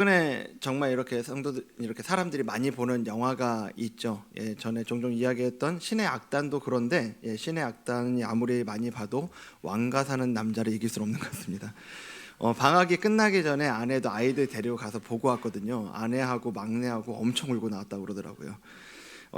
최근에 정말 이렇게 성도들 이렇게 사람들이 많이 보는 영화가 있죠. 전에 종종 이야기했던 신의 악단도 그런데 신의 악단이 아무리 많이 봐도 왕가 사는 남자를 이길 수는 없는 것 같습니다. 방학이 끝나기 전에 아내도 아이들 데리고 가서 보고 왔거든요. 아내하고 막내하고 엄청 울고 나왔다고 그러더라고요.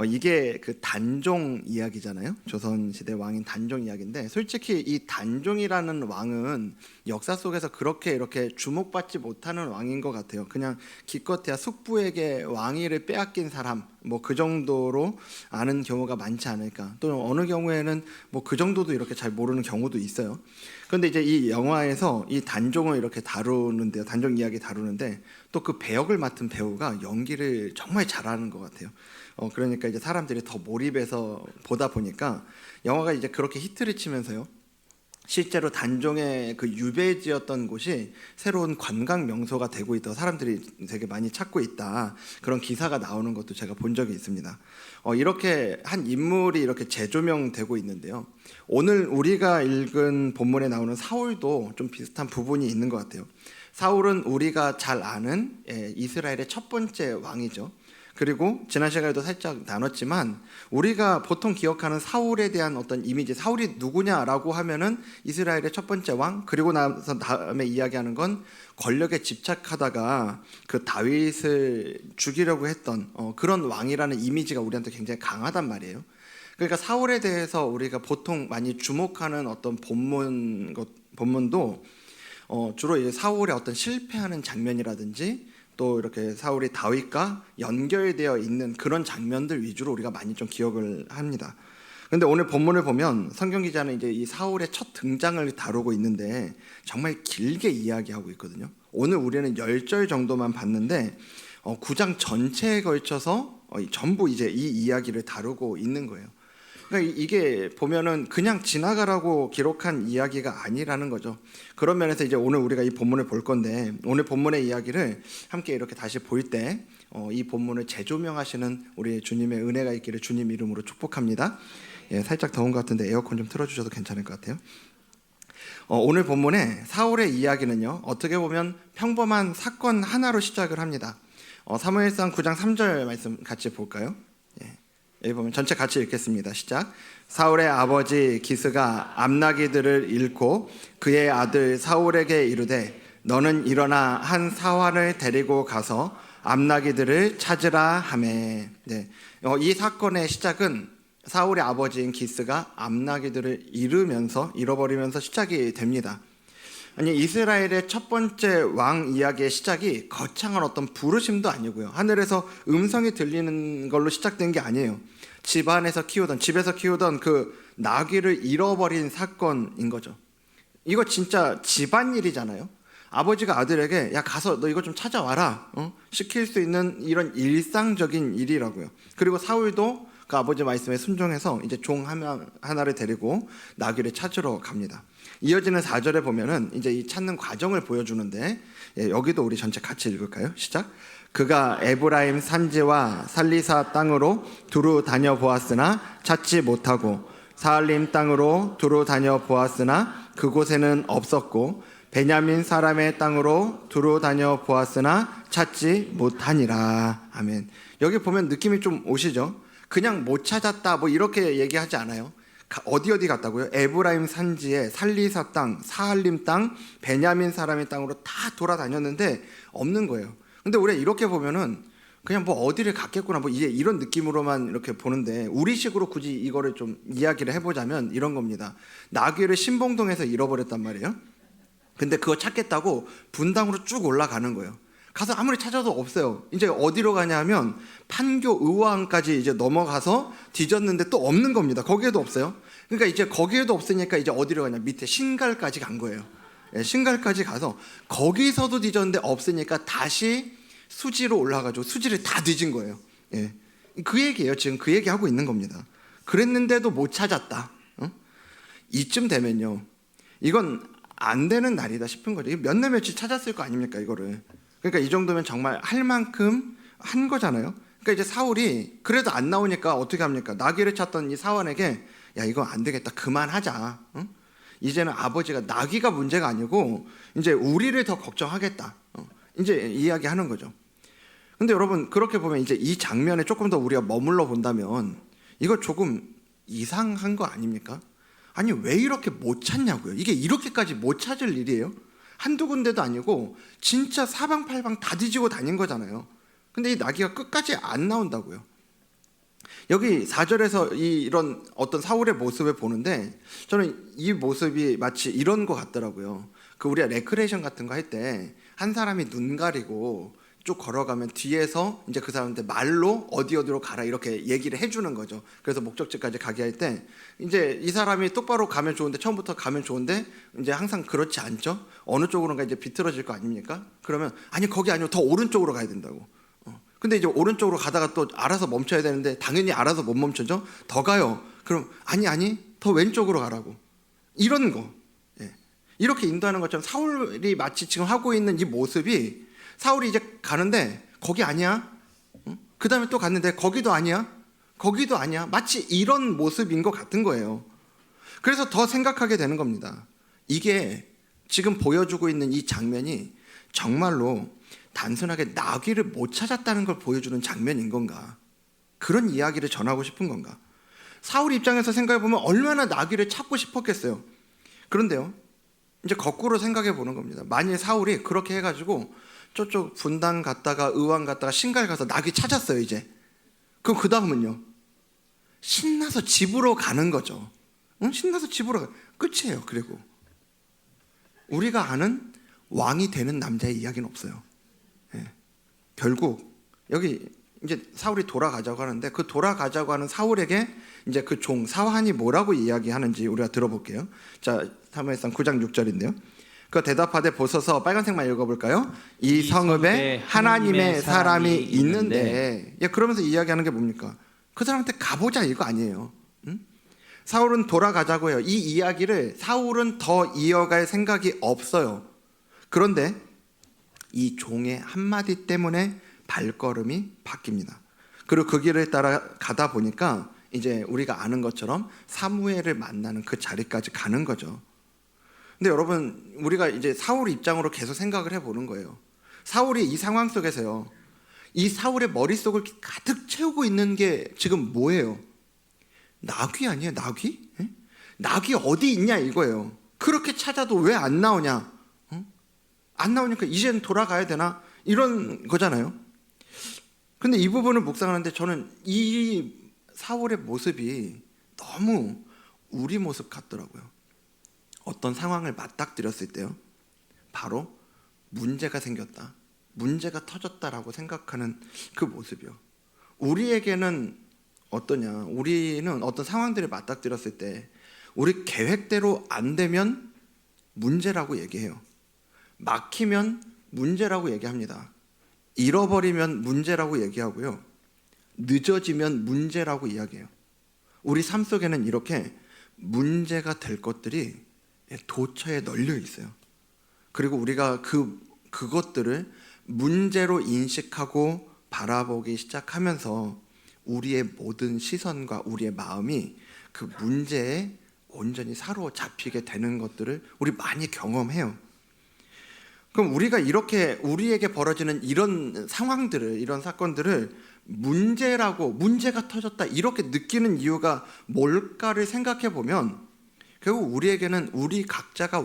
이게 그 단종 이야기잖아요. 조선시대 왕인 단종 이야기인데, 솔직히 이 단종이라는 왕은 역사 속에서 그렇게 이렇게 주목받지 못하는 왕인 것 같아요. 그냥 기껏해야 숙부에게 왕위를 빼앗긴 사람, 뭐 그 정도로 아는 경우가 많지 않을까. 또 어느 경우에는 뭐 그 정도도 이렇게 잘 모르는 경우도 있어요. 그런데 이제 이 영화에서 이 단종을 이렇게 다루는데요, 단종 이야기 다루는데 또 그 배역을 맡은 배우가 연기를 정말 잘하는 것 같아요. 그러니까 이제 사람들이 더 몰입해서 보다 보니까 영화가 이제 그렇게 히트를 치면서요, 실제로 단종의 그 유배지였던 곳이 새로운 관광 명소가 되고 있다, 사람들이 되게 많이 찾고 있다, 그런 기사가 나오는 것도 제가 본 적이 있습니다. 이렇게 한 인물이 이렇게 재조명되고 있는데요, 오늘 우리가 읽은 본문에 나오는 사울도 좀 비슷한 부분이 있는 것 같아요. 사울은 우리가 잘 아는 이스라엘의 첫 번째 왕이죠. 그리고 지난 시간에도 살짝 나눴지만 우리가 보통 기억하는 사울에 대한 어떤 이미지, 사울이 누구냐라고 하면은 이스라엘의 첫 번째 왕, 그리고 나서 다음에 이야기하는 건 권력에 집착하다가 그 다윗을 죽이려고 했던 그런 왕이라는 이미지가 우리한테 굉장히 강하단 말이에요. 그러니까 사울에 대해서 우리가 보통 많이 주목하는 어떤 본문도 주로 이제 사울의 어떤 실패하는 장면이라든지 또 이렇게 사울이 다윗과 연결되어 있는 그런 장면들 위주로 우리가 많이 좀 기억을 합니다. 그런데 오늘 본문을 보면 성경 기자는 이제 이 사울의 첫 등장을 다루고 있는데 정말 길게 이야기하고 있거든요. 오늘 우리는 10절 정도만 봤는데 9장 전체에 걸쳐서 전부 이제 이 이야기를 다루고 있는 거예요. 그러니까 이게 보면은 그냥 지나가라고 기록한 이야기가 아니라는 거죠. 그런 면에서 이제 오늘 우리가 이 본문을 볼 건데, 오늘 본문의 이야기를 함께 이렇게 다시 볼 때 이 본문을 재조명하시는 우리 주님의 은혜가 있기를 주님 이름으로 축복합니다. 살짝 더운 것 같은데 에어컨 좀 틀어주셔도 괜찮을 것 같아요. 오늘 본문의 사울의 이야기는요, 어떻게 보면 평범한 사건 하나로 시작을 합니다. 사무엘상 9장 3절 말씀 같이 볼까요? 여기 보면 전체 같이 읽겠습니다. 시작. 사울의 아버지 기스가 암나기들을 잃고 그의 아들 사울에게 이르되 너는 일어나 한 사환을 데리고 가서 암나기들을 찾으라 하매. 이 사건의 시작은 사울의 아버지인 기스가 암나기들을 잃어버리면서 시작이 됩니다. 아니, 이스라엘의 첫 번째 왕 이야기의 시작이 거창한 어떤 부르심도 아니고요, 하늘에서 음성이 들리는 걸로 시작된 게 아니에요. 집에서 키우던 그 나귀를 잃어버린 사건인 거죠. 이거 진짜 집안일이잖아요. 아버지가 아들에게 야 가서 너 이거 좀 찾아와라 시킬 수 있는 이런 일상적인 일이라고요. 그리고 사울도 그 아버지 말씀에 순종해서 이제 종 하나를 데리고 나귀를 찾으러 갑니다. 이어지는 4절에 보면은 이제 이 찾는 과정을 보여주는데, 여기도 우리 전체 같이 읽을까요? 시작. 그가 에브라임 산지와 살리사 땅으로 두루 다녀보았으나 찾지 못하고 사알림 땅으로 두루 다녀보았으나 그곳에는 없었고 베냐민 사람의 땅으로 두루 다녀보았으나 찾지 못하니라. 아멘. 여기 보면 느낌이 좀 오시죠? 그냥 못 찾았다 뭐 이렇게 얘기하지 않아요. 어디 갔다고요? 에브라임 산지에 살리사 땅, 사알림 땅, 베냐민 사람의 땅으로 다 돌아다녔는데 없는 거예요. 근데 우리가 이렇게 보면은 그냥 뭐 어디를 갔겠구나 뭐 이제 이런 느낌으로만 이렇게 보는데, 우리식으로 굳이 이거를 좀 이야기를 해보자면 이런 겁니다. 나귀를 신봉동에서 잃어버렸단 말이에요. 근데 그거 찾겠다고 분당으로 쭉 올라가는 거예요. 가서 아무리 찾아도 없어요. 이제 어디로 가냐 하면 판교 의왕까지 이제 넘어가서 뒤졌는데 또 없는 겁니다. 거기에도 없어요. 그러니까 이제 거기에도 없으니까 이제 어디로 가냐, 밑에 신갈까지 간 거예요. 신갈까지 가서 거기서도 뒤졌는데 없으니까 다시 수지로 올라가죠. 수지를 다 뒤진 거예요. 그 얘기예요. 지금 그 얘기하고 있는 겁니다. 그랬는데도 못 찾았다. 이쯤 되면요, 이건 안 되는 날이다 싶은 거죠. 몇 날 며칠 찾았을 거 아닙니까 이거를. 그러니까 이 정도면 정말 할 만큼 한 거잖아요. 그러니까 이제 사울이 그래도 안 나오니까 어떻게 합니까? 나귀를 찾던 이 사환에게 야 이거 안 되겠다, 그만하자. 이제는 아버지가 나귀가 문제가 아니고 이제 우리를 더 걱정하겠다. 이제 이야기하는 거죠. 근데 여러분 그렇게 보면 이제 이 장면에 조금 더 우리가 머물러 본다면 이거 조금 이상한 거 아닙니까? 아니 왜 이렇게 못 찾냐고요. 이게 이렇게까지 못 찾을 일이에요? 한두 군데도 아니고 진짜 사방팔방 다 뒤지고 다닌 거잖아요. 근데 이 나귀가 끝까지 안 나온다고요. 여기 4절에서 이런 어떤 사울의 모습을 보는데 저는 이 모습이 마치 이런 거 같더라고요. 그 우리가 레크레이션 같은 거 할 때 한 사람이 눈 가리고 쭉 걸어가면 뒤에서 이제 그 사람한테 말로 어디로 가라 이렇게 얘기를 해주는 거죠. 그래서 목적지까지 가게 할 때 이제 이 사람이 똑바로 가면 좋은데 처음부터 가면 좋은데 이제 항상 그렇지 않죠. 어느 쪽으로가 이제 비틀어질 거 아닙니까? 그러면 아니 거기 아니고 더 오른쪽으로 가야 된다고. 근데 이제 오른쪽으로 가다가 또 알아서 멈춰야 되는데 당연히 알아서 못 멈춰죠. 더 가요. 그럼 아니 더 왼쪽으로 가라고. 이런 거. 이렇게 인도하는 것처럼 사울이 마치 지금 하고 있는 이 모습이 사울이 이제 가는데 거기 아니야. 그 다음에 또 갔는데 거기도 아니야. 거기도 아니야. 마치 이런 모습인 것 같은 거예요. 그래서 더 생각하게 되는 겁니다. 이게 지금 보여주고 있는 이 장면이 정말로 단순하게 나귀를 못 찾았다는 걸 보여주는 장면인 건가? 그런 이야기를 전하고 싶은 건가? 사울 입장에서 생각해보면 얼마나 나귀를 찾고 싶었겠어요. 그런데요, 이제 거꾸로 생각해 보는 겁니다. 만일 사울이 그렇게 해가지고 저쪽 분당 갔다가 의왕 갔다가 신갈 가서 나귀 찾았어요 이제. 그럼 그 다음은요? 신나서 집으로 가는 거죠. 신나서 집으로 가. 끝이에요. 그리고 우리가 아는 왕이 되는 남자의 이야기는 없어요. 결국 여기 이제 사울이 돌아가자고 하는데 그 돌아가자고 하는 사울에게 이제 그 종 사환이 뭐라고 이야기하는지 우리가 들어볼게요. 자, 사무엘상 9장 6절인데요. 그 대답하되 보소서, 빨간색만 읽어볼까요? 이 성읍에 하나님의 사람이 있는데. 그러면서 이야기하는 게 뭡니까? 그 사람한테 가보자 이거 아니에요. 사울은 돌아가자고 해요. 이 이야기를 사울은 더 이어갈 생각이 없어요. 그런데 이 종의 한마디 때문에 발걸음이 바뀝니다. 그리고 그 길을 따라 가다 보니까 이제 우리가 아는 것처럼 사무엘을 만나는 그 자리까지 가는 거죠. 근데 여러분 우리가 이제 사울 입장으로 계속 생각을 해보는 거예요. 사울이 이 상황 속에서요, 이 사울의 머릿속을 가득 채우고 있는 게 지금 뭐예요? 나귀 아니에요? 나귀? 나귀 어디 있냐 이거예요. 그렇게 찾아도 왜 안 나오냐? 안 나오니까 이제는 돌아가야 되나? 이런 거잖아요. 근데 이 부분을 묵상하는데 저는 이 사울의 모습이 너무 우리 모습 같더라고요. 어떤 상황을 맞닥뜨렸을 때요, 바로 문제가 생겼다, 문제가 터졌다라고 생각하는 그 모습이요. 우리에게는 어떠냐? 우리는 어떤 상황들을 맞닥뜨렸을 때 우리 계획대로 안 되면 문제라고 얘기해요. 막히면 문제라고 얘기합니다. 잃어버리면 문제라고 얘기하고요. 늦어지면 문제라고 이야기해요. 우리 삶 속에는 이렇게 문제가 될 것들이 도처에 널려 있어요. 그리고 우리가 그것들을 문제로 인식하고 바라보기 시작하면서 우리의 모든 시선과 우리의 마음이 그 문제에 온전히 사로잡히게 되는 것들을 우리 많이 경험해요. 그럼 우리가 이렇게 우리에게 벌어지는 이런 상황들을, 이런 사건들을 문제가 터졌다 이렇게 느끼는 이유가 뭘까를 생각해 보면 결국 우리에게는 우리 각자가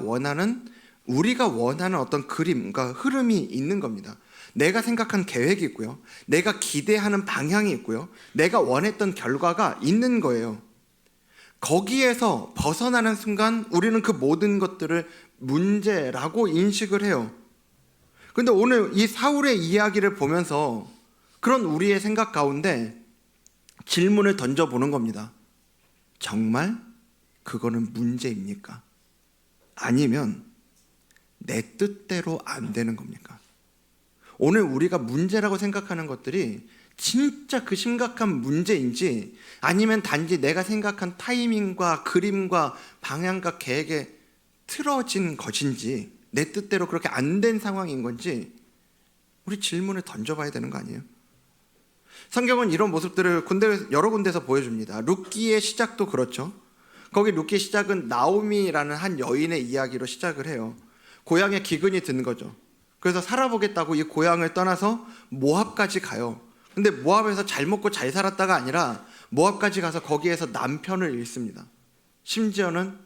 우리가 원하는 어떤 그림과 흐름이 있는 겁니다. 내가 생각한 계획이 있고요, 내가 기대하는 방향이 있고요, 내가 원했던 결과가 있는 거예요. 거기에서 벗어나는 순간 우리는 그 모든 것들을 문제라고 인식을 해요. 근데 오늘 이 사울의 이야기를 보면서 그런 우리의 생각 가운데 질문을 던져보는 겁니다. 정말 그거는 문제입니까? 아니면 내 뜻대로 안 되는 겁니까? 오늘 우리가 문제라고 생각하는 것들이 진짜 그 심각한 문제인지, 아니면 단지 내가 생각한 타이밍과 그림과 방향과 계획에 틀어진 것인지, 내 뜻대로 그렇게 안 된 상황인 건지 우리 질문을 던져봐야 되는 거 아니에요? 성경은 이런 모습들을 여러 군데서 보여줍니다. 룻기의 시작도 그렇죠. 거기 룻기의 시작은 나오미라는 한 여인의 이야기로 시작을 해요. 고향에 기근이 든 거죠. 그래서 살아보겠다고 이 고향을 떠나서 모압까지 가요. 근데 모압에서 잘 먹고 잘 살았다가 아니라 모압까지 가서 거기에서 남편을 잃습니다. 심지어는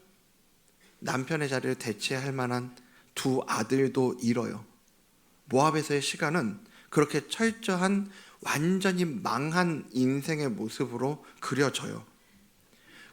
남편의 자리를 대체할 만한 두 아들도 잃어요. 모압에서의 시간은 그렇게 철저한 완전히 망한 인생의 모습으로 그려져요.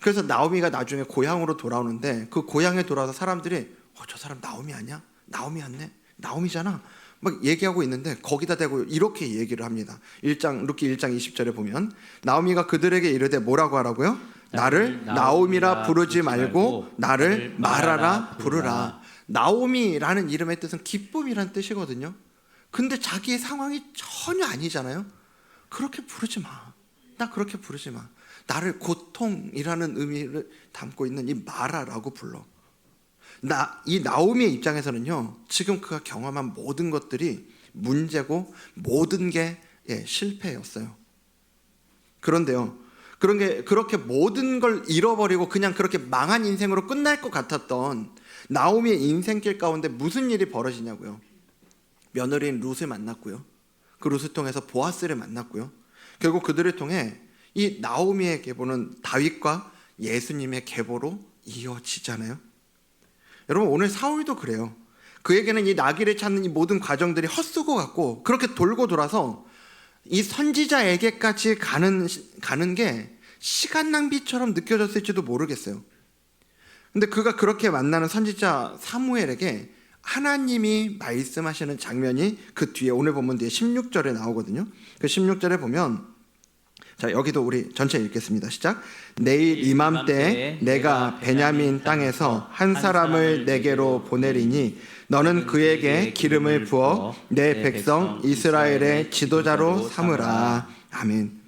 그래서 나오미가 나중에 고향으로 돌아오는데 그 고향에 돌아와서 사람들이 저 사람 나오미 아니야? 나오미 맞네? 나오미잖아? 막 얘기하고 있는데 거기다 대고 이렇게 얘기를 합니다. 루키 1장 20절에 보면 나오미가 그들에게 이르되 뭐라고 하라고요? 나를 나오미라 부르지 말고 나를 마라라 부르라. 나오미라는 이름의 뜻은 기쁨이란 뜻이거든요. 근데 자기의 상황이 전혀 아니잖아요. 그렇게 부르지 마. 나 그렇게 부르지 마. 나를 고통이라는 의미를 담고 있는 이 마라라고 불러. 이 나오미의 입장에서는요, 지금 그가 경험한 모든 것들이 문제고 모든 게 실패였어요. 그런데요, 그렇게 모든 걸 잃어버리고 그냥 그렇게 망한 인생으로 끝날 것 같았던 나오미의 인생길 가운데 무슨 일이 벌어지냐고요. 며느리인 룻을 만났고요. 그 룻을 통해서 보아스를 만났고요. 결국 그들을 통해 이 나오미의 계보는 다윗과 예수님의 계보로 이어지잖아요. 여러분, 오늘 사울도 그래요. 그에게는 이 나귀를 찾는 이 모든 과정들이 헛수고 같고 그렇게 돌고 돌아서 이 선지자에게까지 가는 게 시간 낭비처럼 느껴졌을지도 모르겠어요. 근데 그가 그렇게 만나는 선지자 사무엘에게 하나님이 말씀하시는 장면이 그 뒤에 오늘 본문 뒤에 16절에 나오거든요. 그 16절에 보면, 자, 여기도 우리 전체 읽겠습니다. 시작. 내일 이맘때에 내가 베냐민 땅에서 한 사람을 내게로 보내리니 너는 그에게 기름을 부어 내 백성 이스라엘의 지도자로 삼으라. 아멘.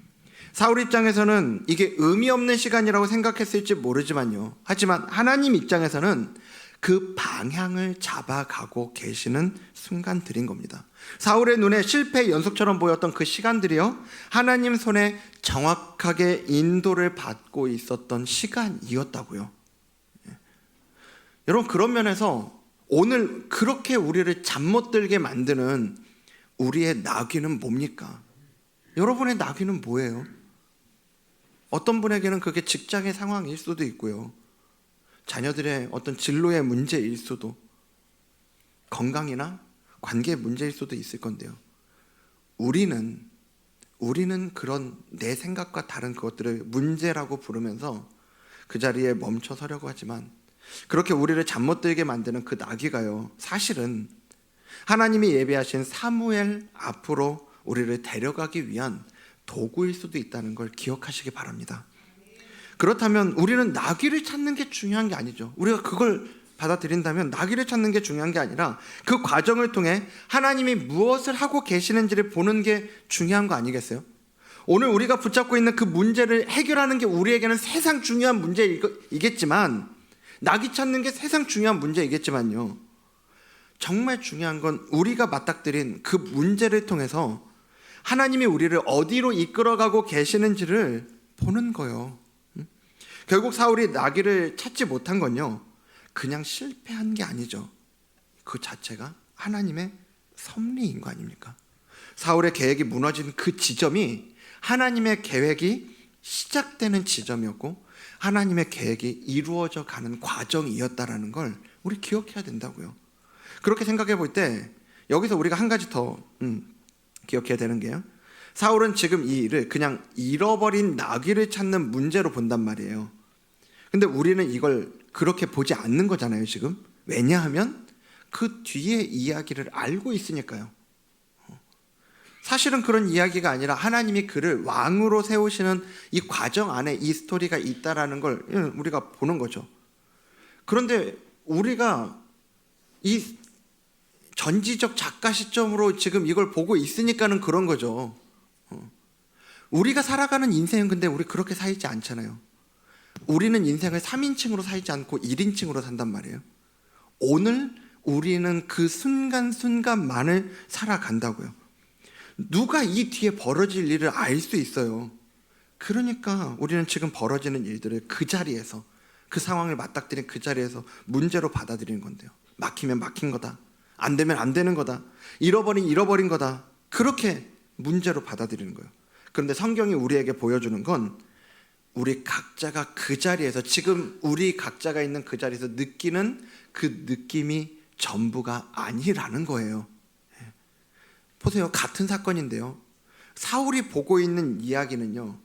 사울 입장에서는 이게 의미 없는 시간이라고 생각했을지 모르지만요, 하지만 하나님 입장에서는 그 방향을 잡아가고 계시는 순간들인 겁니다. 사울의 눈에 실패의 연속처럼 보였던 그 시간들이요, 하나님 손에 정확하게 인도를 받고 있었던 시간이었다고요. 여러분, 그런 면에서 오늘 그렇게 우리를 잠 못 들게 만드는 우리의 나귀는 뭡니까? 여러분의 나귀는 뭐예요? 어떤 분에게는 그게 직장의 상황일 수도 있고요, 자녀들의 어떤 진로의 문제일 수도, 건강이나 관계의 문제일 수도 있을 건데요, 우리는 그런 내 생각과 다른 그것들을 문제라고 부르면서 그 자리에 멈춰 서려고 하지만, 그렇게 우리를 잠 못 들게 만드는 그 나귀가요, 사실은 하나님이 예비하신 사무엘 앞으로 우리를 데려가기 위한 도구일 수도 있다는 걸 기억하시기 바랍니다. 그렇다면 우리는 나귀를 찾는 게 중요한 게 아니죠. 우리가 그걸 받아들인다면 나귀를 찾는 게 중요한 게 아니라 그 과정을 통해 하나님이 무엇을 하고 계시는지를 보는 게 중요한 거 아니겠어요? 오늘 우리가 붙잡고 있는 그 문제를 해결하는 게 우리에게는 세상 중요한 문제이겠지만, 나귀 찾는 게 세상 중요한 문제이겠지만요, 정말 중요한 건 우리가 맞닥뜨린 그 문제를 통해서 하나님이 우리를 어디로 이끌어가고 계시는지를 보는 거예요. 결국 사울이 나귀를 찾지 못한 건요, 그냥 실패한 게 아니죠. 그 자체가 하나님의 섭리인 거 아닙니까? 사울의 계획이 무너진 그 지점이 하나님의 계획이 시작되는 지점이었고, 하나님의 계획이 이루어져 가는 과정이었다라는 걸 우리 기억해야 된다고요. 그렇게 생각해 볼 때 여기서 우리가 한 가지 더 기억해야 되는 게요, 사울은 지금 이 일을 그냥 잃어버린 나귀를 찾는 문제로 본단 말이에요. 근데 우리는 이걸 그렇게 보지 않는 거잖아요, 지금. 왜냐하면 그 뒤에 이야기를 알고 있으니까요. 사실은 그런 이야기가 아니라 하나님이 그를 왕으로 세우시는 이 과정 안에 이 스토리가 있다라는 걸 우리가 보는 거죠. 그런데 우리가 이 전지적 작가 시점으로 지금 이걸 보고 있으니까는 그런 거죠. 우리가 살아가는 인생은 근데 우리 그렇게 살지 않잖아요. 우리는 인생을 3인칭으로 살지 않고 1인칭으로 산단 말이에요. 오늘 우리는 그 순간순간만을 살아간다고요. 누가 이 뒤에 벌어질 일을 알 수 있어요. 그러니까 우리는 지금 벌어지는 일들을 그 자리에서, 그 상황을 맞닥뜨린 그 자리에서 문제로 받아들이는 건데요. 막히면 막힌 거다, 안 되면 안 되는 거다. 잃어버린 거다. 그렇게 문제로 받아들이는 거예요. 그런데 성경이 우리에게 보여주는 건 우리 각자가 그 자리에서, 지금 우리 각자가 있는 그 자리에서 느끼는 그 느낌이 전부가 아니라는 거예요. 보세요. 같은 사건인데요, 사울이 보고 있는 이야기는요,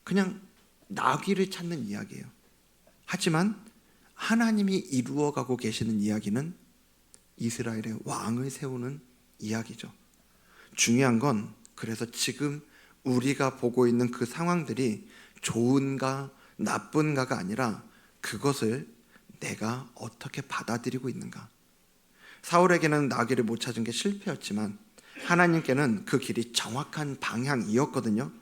그냥 나귀를 찾는 이야기예요. 하지만 하나님이 이루어가고 계시는 이야기는 이스라엘의 왕을 세우는 이야기죠. 중요한 건, 그래서 지금 우리가 보고 있는 그 상황들이 좋은가 나쁜가가 아니라 그것을 내가 어떻게 받아들이고 있는가. 사울에게는 나귀를 못 찾은 게 실패였지만 하나님께는 그 길이 정확한 방향이었거든요.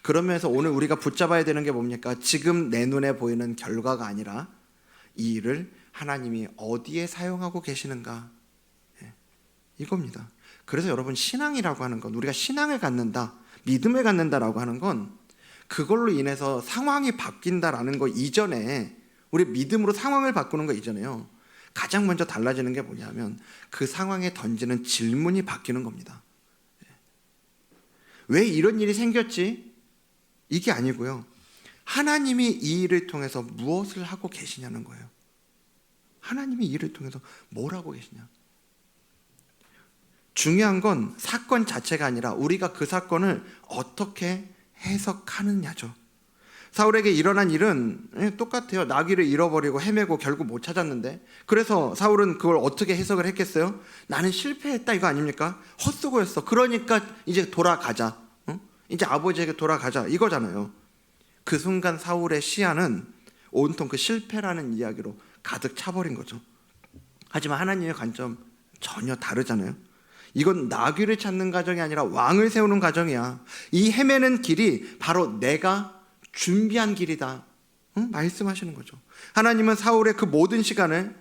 그러면서 오늘 우리가 붙잡아야 되는 게 뭡니까? 지금 내 눈에 보이는 결과가 아니라 이 일을 하나님이 어디에 사용하고 계시는가, 이겁니다. 그래서 여러분, 신앙이라고 하는 건, 우리가 신앙을 갖는다, 믿음을 갖는다라고 하는 건 그걸로 인해서 상황이 바뀐다라는 거 이전에, 우리 믿음으로 상황을 바꾸는 거 이전에요, 가장 먼저 달라지는 게 뭐냐면 그 상황에 던지는 질문이 바뀌는 겁니다. 왜 이런 일이 생겼지? 이게 아니고요, 하나님이 이 일을 통해서 무엇을 하고 계시냐는 거예요. 하나님이 이 일을 통해서 뭘 하고 계시냐. 중요한 건 사건 자체가 아니라 우리가 그 사건을 어떻게 해석하느냐죠. 사울에게 일어난 일은 똑같아요. 나귀를 잃어버리고 헤매고 결국 못 찾았는데, 그래서 사울은 그걸 어떻게 해석을 했겠어요? 나는 실패했다, 이거 아닙니까? 헛수고였어. 그러니까 이제 돌아가자. 이제 아버지에게 돌아가자, 이거잖아요. 그 순간 사울의 시야는 온통 그 실패라는 이야기로 가득 차버린 거죠. 하지만 하나님의 관점 전혀 다르잖아요. 이건 나귀를 찾는 과정이 아니라 왕을 세우는 과정이야. 이 헤매는 길이 바로 내가 준비한 길이다, 말씀하시는 거죠. 하나님은 사울의 그 모든 시간을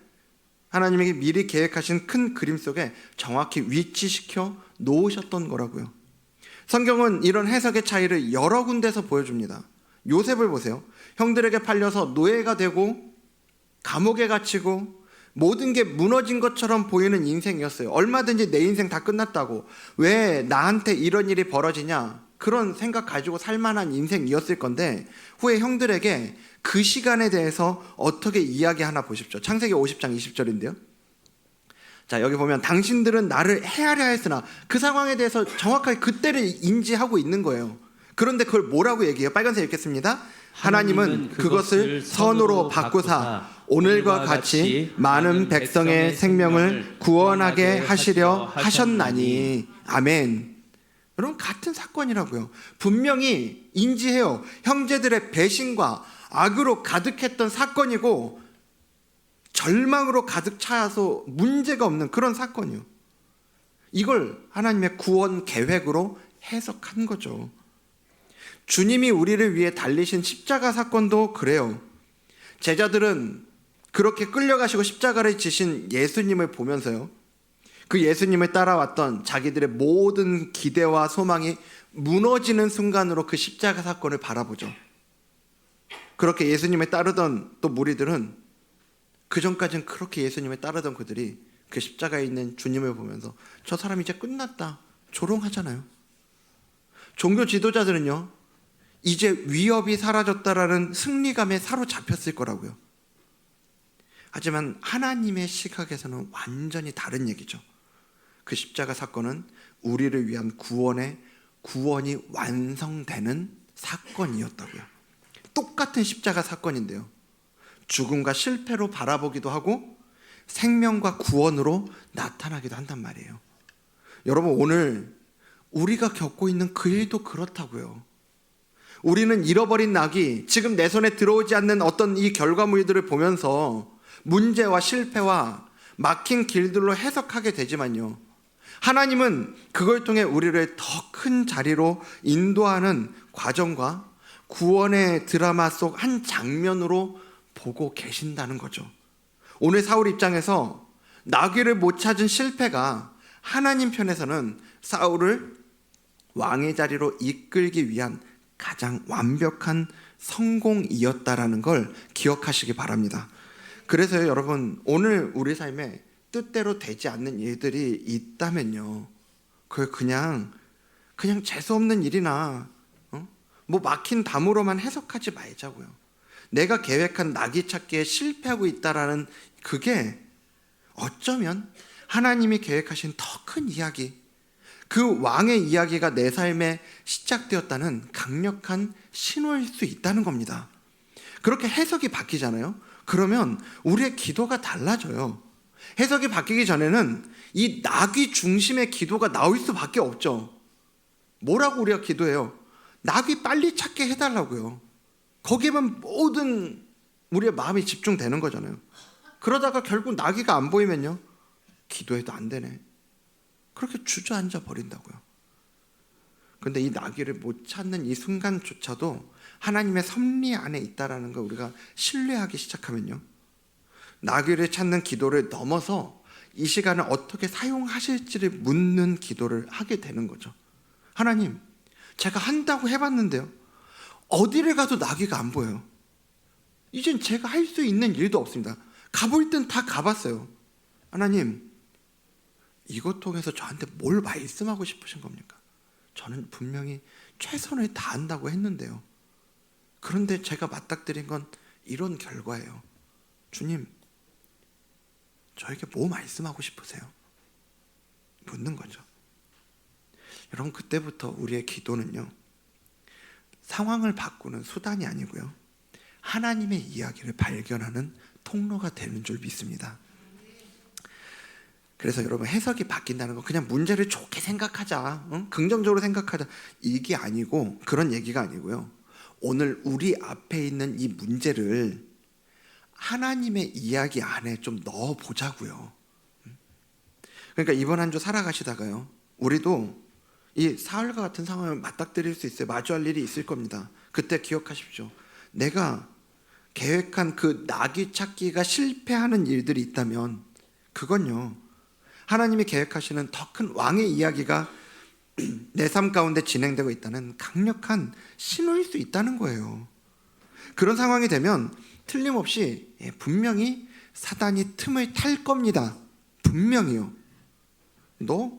하나님에게 미리 계획하신 큰 그림 속에 정확히 위치시켜 놓으셨던 거라고요. 성경은 이런 해석의 차이를 여러 군데서 보여줍니다. 요셉을 보세요. 형들에게 팔려서 노예가 되고 감옥에 갇히고 모든 게 무너진 것처럼 보이는 인생이었어요. 얼마든지 내 인생 다 끝났다고, 왜 나한테 이런 일이 벌어지냐, 그런 생각 가지고 살만한 인생이었을 건데, 후에 형들에게 그 시간에 대해서 어떻게 이야기하나 보십시오. 창세기 50장 20절인데요. 자, 여기 보면 당신들은 나를 헤아려 했으나, 그 상황에 대해서 정확하게 그때를 인지하고 있는 거예요. 그런데 그걸 뭐라고 얘기해요? 빨간색 읽겠습니다. 하나님은 그것을 선으로 바꾸사 오늘과 같이 많은 백성의 생명을 구원하게 하시려 하셨나니. 아멘. 여러분, 같은 사건이라고요. 분명히 인지해요. 형제들의 배신과 악으로 가득했던 사건이고 절망으로 가득 차서 문제가 없는 그런 사건이요. 이걸 하나님의 구원 계획으로 해석한 거죠. 주님이 우리를 위해 달리신 십자가 사건도 그래요. 제자들은 그렇게 끌려가시고 십자가를 지신 예수님을 보면서요, 그 예수님을 따라왔던 자기들의 모든 기대와 소망이 무너지는 순간으로 그 십자가 사건을 바라보죠. 그렇게 예수님을 따르던 또 무리들은, 그 전까지는 그렇게 예수님을 따르던 그들이 그 십자가에 있는 주님을 보면서 저 사람 이제 끝났다, 조롱하잖아요. 종교 지도자들은요, 이제 위협이 사라졌다라는 승리감에 사로잡혔을 거라고요. 하지만 하나님의 시각에서는 완전히 다른 얘기죠. 그 십자가 사건은 우리를 위한 구원이 완성되는 사건이었다고요. 똑같은 십자가 사건인데요, 죽음과 실패로 바라보기도 하고 생명과 구원으로 나타나기도 한단 말이에요. 여러분, 오늘 우리가 겪고 있는 그 일도 그렇다고요. 우리는 잃어버린 낙이 지금 내 손에 들어오지 않는 어떤 이 결과물들을 보면서 문제와 실패와 막힌 길들로 해석하게 되지만요, 하나님은 그걸 통해 우리를 더 큰 자리로 인도하는 과정과 구원의 드라마 속 한 장면으로 보고 계신다는 거죠. 오늘 사울 입장에서 나귀를 못 찾은 실패가 하나님 편에서는 사울을 왕의 자리로 이끌기 위한 가장 완벽한 성공이었다라는 걸 기억하시기 바랍니다. 그래서요, 여러분, 오늘 우리 삶에 뜻대로 되지 않는 일들이 있다면요, 그걸 그냥 재수없는 일이나 뭐 막힌 담으로만 해석하지 말자고요. 내가 계획한 나귀 찾기에 실패하고 있다라는 그게 어쩌면 하나님이 계획하신 더 큰 이야기, 그 왕의 이야기가 내 삶에 시작되었다는 강력한 신호일 수 있다는 겁니다. 그렇게 해석이 바뀌잖아요. 그러면 우리의 기도가 달라져요. 해석이 바뀌기 전에는 이 나귀 중심의 기도가 나올 수밖에 없죠. 뭐라고 우리가 기도해요? 나귀 빨리 찾게 해달라고요. 거기에만 모든 우리의 마음이 집중되는 거잖아요. 그러다가 결국 나귀가 안 보이면요, 기도해도 안 되네, 그렇게 주저앉아 버린다고요. 그런데 이 나귀를 못 찾는 이 순간조차도 하나님의 섭리 안에 있다라는 걸 우리가 신뢰하기 시작하면요, 나귀를 찾는 기도를 넘어서 이 시간을 어떻게 사용하실지를 묻는 기도를 하게 되는 거죠. 하나님, 제가 한다고 해봤는데요, 어디를 가도 나귀가 안 보여요. 이젠 제가 할 수 있는 일도 없습니다. 가볼 땐 다 가봤어요. 하나님, 이것 통해서 저한테 뭘 말씀하고 싶으신 겁니까? 저는 분명히 최선을 다한다고 했는데요, 그런데 제가 맞닥뜨린 건 이런 결과예요. 주님, 저에게 뭐 말씀하고 싶으세요? 묻는 거죠. 여러분, 그때부터 우리의 기도는요, 상황을 바꾸는 수단이 아니고요, 하나님의 이야기를 발견하는 통로가 되는 줄 믿습니다. 그래서 여러분, 해석이 바뀐다는 건 그냥 문제를 좋게 생각하자, 긍정적으로 생각하자, 이게 아니고, 그런 얘기가 아니고요, 오늘 우리 앞에 있는 이 문제를 하나님의 이야기 안에 좀 넣어보자고요. 그러니까 이번 한 주 살아가시다가요, 우리도 이 사흘과 같은 상황을 맞닥뜨릴 수 있어요. 마주할 일이 있을 겁니다. 그때 기억하십시오. 내가 계획한 그 나귀 찾기가 실패하는 일들이 있다면 그건요, 하나님이 계획하시는 더 큰 왕의 이야기가 내 삶 가운데 진행되고 있다는 강력한 신호일 수 있다는 거예요. 그런 상황이 되면 틀림없이 분명히 사단이 틈을 탈 겁니다. 분명히요. 너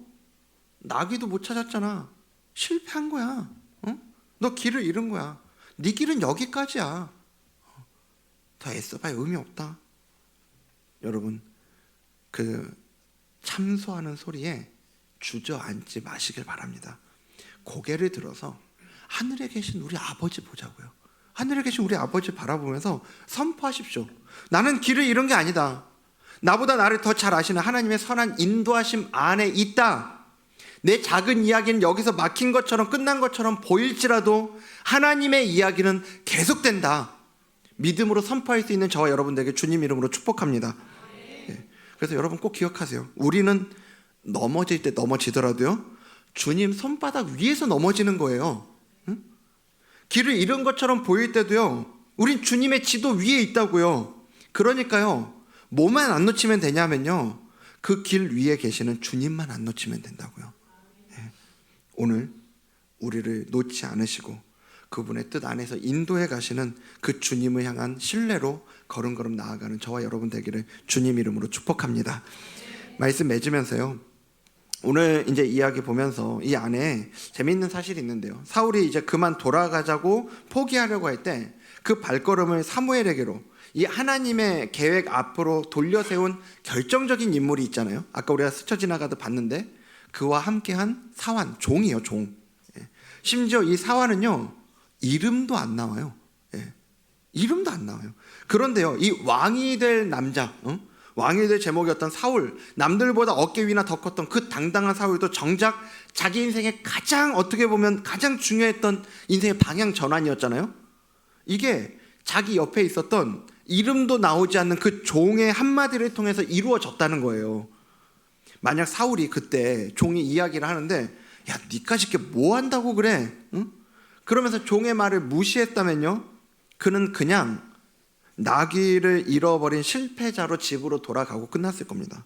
나귀도 못 찾았잖아. 실패한 거야. 너 길을 잃은 거야. 네 길은 여기까지야. 더 애써봐야 의미 없다. 여러분, 그 참소하는 소리에 주저앉지 마시길 바랍니다. 고개를 들어서 하늘에 계신 우리 아버지 보자고요. 하늘에 계신 우리 아버지 바라보면서 선포하십시오. 나는 길을 잃은 게 아니다. 나보다 나를 더 잘 아시는 하나님의 선한 인도하심 안에 있다. 내 작은 이야기는 여기서 막힌 것처럼 끝난 것처럼 보일지라도 하나님의 이야기는 계속된다. 믿음으로 선포할 수 있는 저와 여러분들에게 주님 이름으로 축복합니다. 그래서 여러분 꼭 기억하세요. 우리는 넘어질 때 넘어지더라도요, 주님 손바닥 위에서 넘어지는 거예요. 길을 잃은 것처럼 보일 때도요, 우린 주님의 지도 위에 있다고요. 그러니까요, 뭐만 안 놓치면 되냐면요, 그 길 위에 계시는 주님만 안 놓치면 된다고요. 오늘 우리를 놓지 않으시고 그분의 뜻 안에서 인도해 가시는 그 주님을 향한 신뢰로 걸음걸음 나아가는 저와 여러분 되기를 주님 이름으로 축복합니다. 말씀 맺으면서요, 오늘 이제 이야기 보면서 이 안에 재미있는 사실이 있는데요, 사울이 이제 그만 돌아가자고 포기하려고 할 때 그 발걸음을 사무엘에게로, 이 하나님의 계획 앞으로 돌려세운 결정적인 인물이 있잖아요. 아까 우리가 스쳐 지나가도 봤는데 그와 함께한 사환, 종이요, 종. 심지어 이 사환은요, 이름도 안 나와요. 이름도 안 나와요. 그런데요, 이 왕이 될 남자, 왕이 될 제목이었던 사울, 남들보다 어깨 위나 더 컸던 그 당당한 사울도 정작 자기 인생의 가장, 어떻게 보면 가장 중요했던 인생의 방향 전환이었잖아요. 이게 자기 옆에 있었던 이름도 나오지 않는 그 종의 한마디를 통해서 이루어졌다는 거예요. 만약 사울이 그때 종이 이야기를 하는데, 야, 니까지 이렇게 뭐 한다고 그래? 응? 그러면서 종의 말을 무시했다면요, 그는 그냥 나귀를 잃어버린 실패자로 집으로 돌아가고 끝났을 겁니다.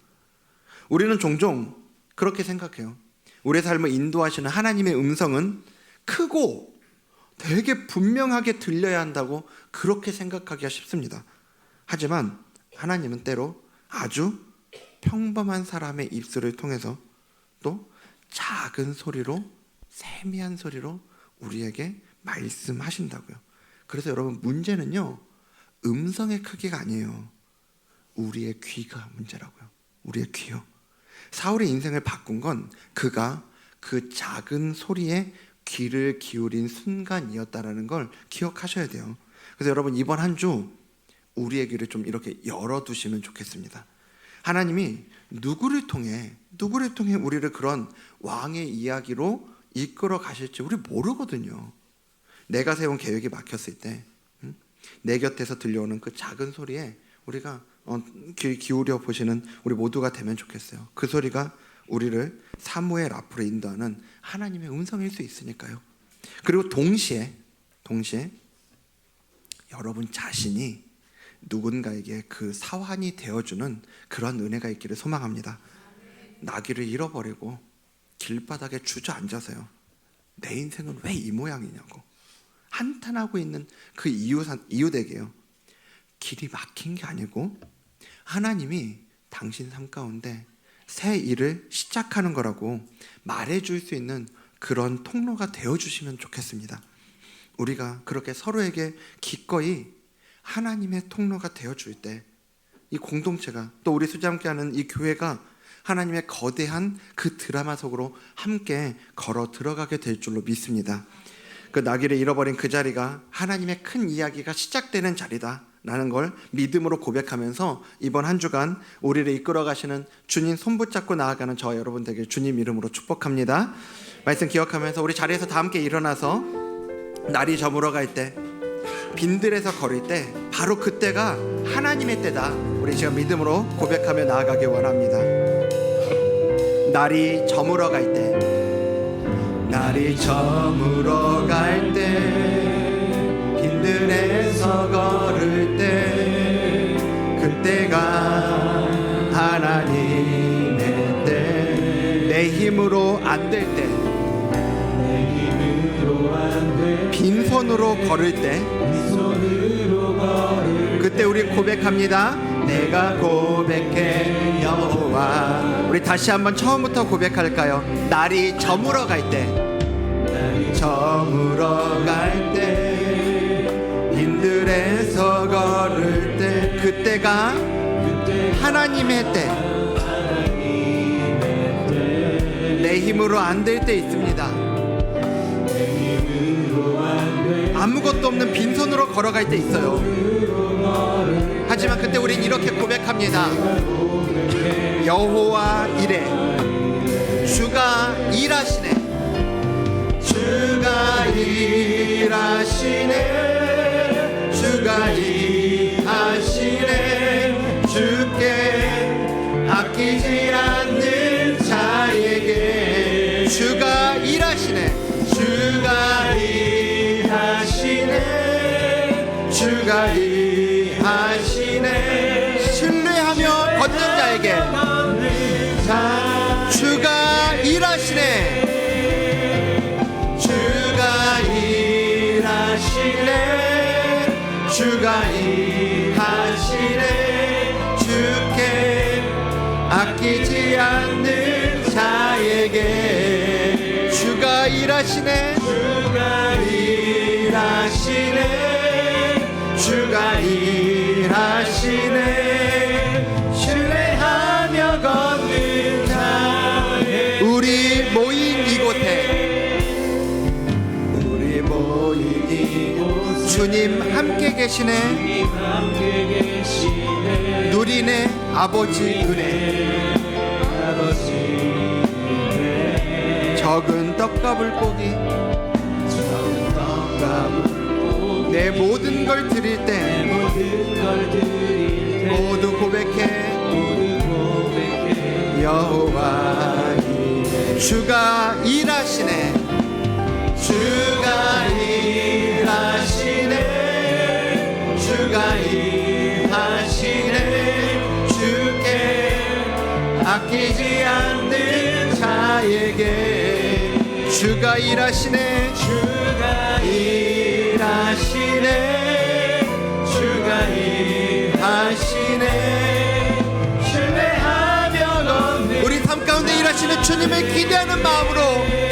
우리는 종종 그렇게 생각해요. 우리의 삶을 인도하시는 하나님의 음성은 크고 되게 분명하게 들려야 한다고 그렇게 생각하기가 쉽습니다. 하지만 하나님은 때로 아주 평범한 사람의 입술을 통해서 또 작은 소리로, 세미한 소리로 우리에게 말씀하신다고요. 그래서 여러분, 문제는요 음성의 크기가 아니에요. 우리의 귀가 문제라고요. 우리의 귀요. 사울의 인생을 바꾼 건 그가 그 작은 소리에 귀를 기울인 순간이었다라는 걸 기억하셔야 돼요. 그래서 여러분, 이번 한 주 우리의 귀를 좀 이렇게 열어두시면 좋겠습니다. 하나님이 누구를 통해 우리를 그런 왕의 이야기로 이끌어 가실지 우리 모르거든요. 내가 세운 계획이 막혔을 때 내 곁에서 들려오는 그 작은 소리에 우리가 귀 기울여 보시는 우리 모두가 되면 좋겠어요. 그 소리가 우리를 사무엘 앞으로 인도하는 하나님의 음성일 수 있으니까요. 그리고 동시에 여러분 자신이 누군가에게 그 사환이 되어주는 그런 은혜가 있기를 소망합니다. 나귀를 잃어버리고 길바닥에 주저앉아서요, 내 인생은 왜 이 모양이냐고 한탄하고 있는 그 이웃에게요, 길이 막힌 게 아니고 하나님이 당신 삶 가운데 새 일을 시작하는 거라고 말해줄 수 있는 그런 통로가 되어주시면 좋겠습니다. 우리가 그렇게 서로에게 기꺼이 하나님의 통로가 되어줄 때 이 공동체가, 또 우리 수장함께하는 이 교회가 하나님의 거대한 그 드라마 속으로 함께 걸어 들어가게 될 줄로 믿습니다. 그 나귀를 잃어버린 그 자리가 하나님의 큰 이야기가 시작되는 자리다 라는 걸 믿음으로 고백하면서 이번 한 주간 우리를 이끌어 가시는 주님 손 붙잡고 나아가는 저와 여러분 되길 주님 이름으로 축복합니다. 말씀 기억하면서 우리 자리에서 다 함께 일어나서 날이 저물어 갈 때, 빈들에서 걸을 때 바로 그때가 하나님의 때다, 우리 지금 믿음으로 고백하며 나아가길 원합니다. 날이 저물어 갈 때, 날이 저물어 갈 때, 빈들에서 걸을 때, 그때가 하나님의 때. 내 힘으로 안 될 때, 빈손으로 걸을 때, 그때 우리 고백합니다. 내가 고백해 여호와. 우리 다시 한번 처음부터 고백할까요? 날이 저물어 갈 때, 저물어 갈 때, 빈들에서 걸을 때, 그때가 하나님의 때. 내 힘으로 안 될 때 있습니다. 아무것도 없는 빈손으로 걸어갈 때 있어요. 하지만 그때 우린 이렇게 고백합니다. 여호와 이래, 주가 일하시네, 주가 일하시네, 주가 일하시네, 주께 아끼지 않는 자에게. 주가 일하시네, 주가 일하시네, 주가 일하시네, 신뢰하며 걷는 자에게. 주가 일하시네, 주가 일하시네, 주가 일하시네, 주께 아끼지 않는 자에게. 주가 일하시네, 주가 일하시네, 주가 일하시네, 신뢰하며 걷는 자에. 우리 모인 이곳에, 우리 모인 이곳에 주님 함께 계시네, 누리네 아버지 은혜. 적은 떡과 물고기, 내 모든 걸 드릴 때 모두 고백해 여호와 이래. 주가 일하시네, 주가 일하시네, 주가 일하시네, 주께 아끼지 않는 자에게. 주가 일하시네, 주가 일하시네, 주가 일하시네, 신뢰하며 주님을 기대하는 마음으로